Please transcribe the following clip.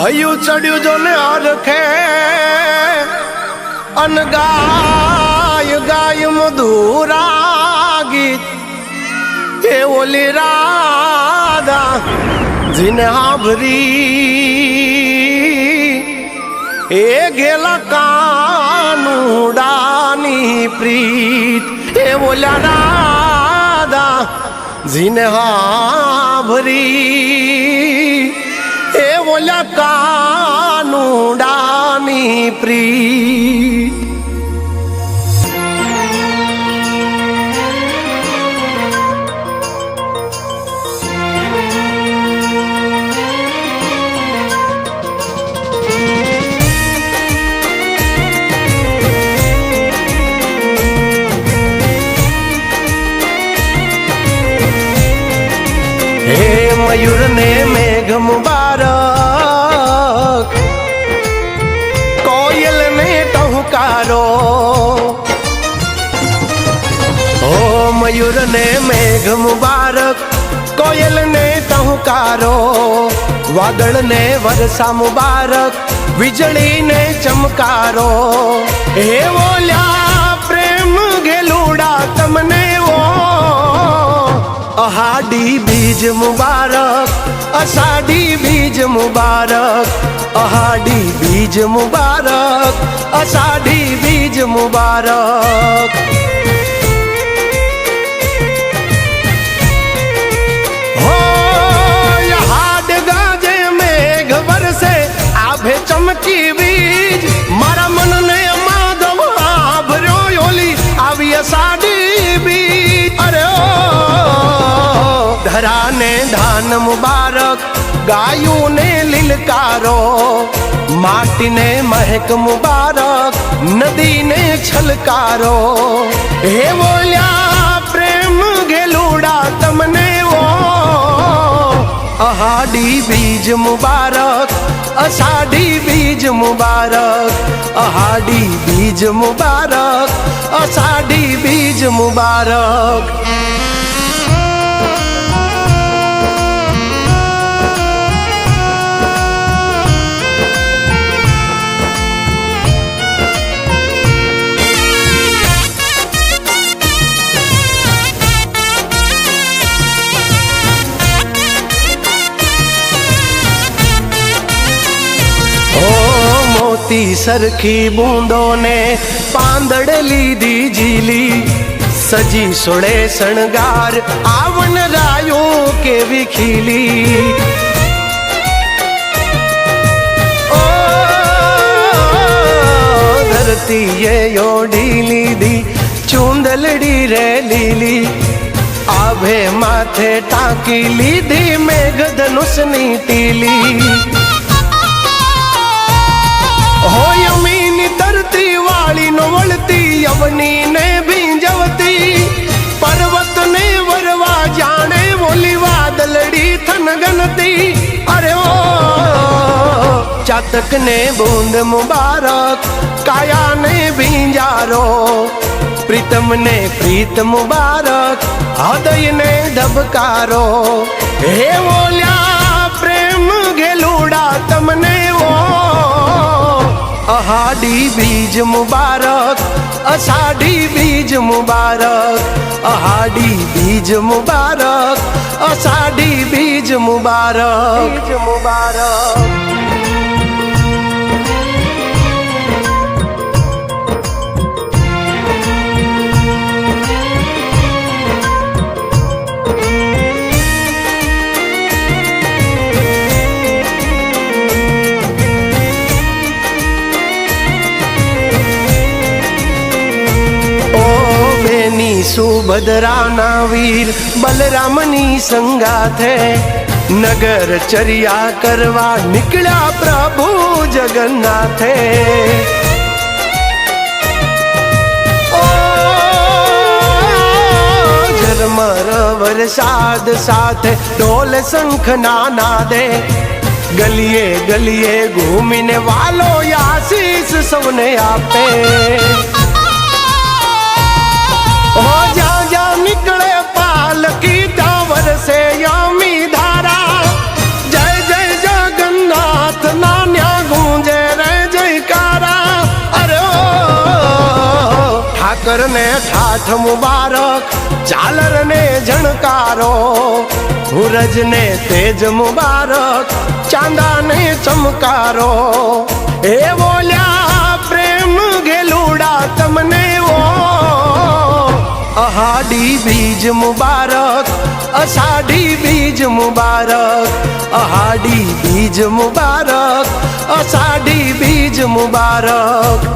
હયું ચડ્યું જો ને હરખે અન ગાય ગાય મધુરા ગીત એ ઓલી રાધા જીને હાભરી એ ગેલા કાનુડાની પ્રીત એ ઓલા રાધા જીને હાભરી એ ઓલા કાનુડાની પ્રીત हे मयूर ने मेघ मुबारक कोयल ने टहुकारो ओ मयूर ने मेघ मुबारक कोयल ने टहुकारो वादळ ने वरसा मुबारक वीजળી ने चमकारो हे बोल्या प्रेम गेलुड़ा तमने वो अहाडी बीज मुबारक अषाढ़ी बीज मुबारक अहाडी बीज मुबारक अषाढ़ी बीज मुबारक हो हाड गाजे मेघ बरसे आभे चमकी बीज मारा मन ने माधव आभर्यो योली आवी अषाढ़ी बीज अरे ओ धरा ने धान मुबारक गायों ने लिलकारो माटी ने महक मुबारक नदी ने छलकारो हे बोल्या प्रेम गेलुड़ा तमने वो अहाडी बीज मुबारक अषाढ़ी बीज मुबारक अहाडी बीज मुबारक अषाढ़ी बीज मुबारक सरखी बूंदों ने पांदड़ लीधी झीली सजी सोड़े शणगार आवन रायो के विखीली ओ धरती ये योड़ी लीधी चूंदलड़ी रे लीली आभे माथे टाकी लीधी मेघ धनुषनी टीली हो यमीनी धरती वाली नो वळती यवनी ने भींजवती पर्वत ने वरवा जाने बोली वादलड़ी थन गनती अरे ओ चातक ने बूंद मुबारक काया ने भींजारो प्रीतम ने प्रीत मुबारक हृदय ने धबकारो हे बोल्या प्रेम गेलुड़ा तमने वो अहाडी बीज मुबारक अषाढ़ी बीज मुबारक अहाडी बीज मुबारक अषाढ़ी बीज मुबारक बीज मुबारक सुभद्रा ना वीर बलरामनी संगाथे नगर चर्या करवा निकला प्रभु जगन्नाथे ओ झरमर वरसाद साथे ढोल शंख नाना दे गलिए गलिए घूमिने वालो आशीष सबने आपे हो जा जा निकले पालकी टावर से यामी धारा जय जय जगन्नाथ ना મકરને ઠાઠ મુબારક, ઝાલરને ઝણકારો, સૂરજને તેજ મુબારક, ચાંદાને ચમકારો. એ બોલ્યા પ્રેમ ગેલુડા તમને ઓ, અહાડી બીજ મુબારક, અષાઢી બીજ મુબારક, અહાડી બીજ મુબારક, અષાઢી બીજ મુબારક.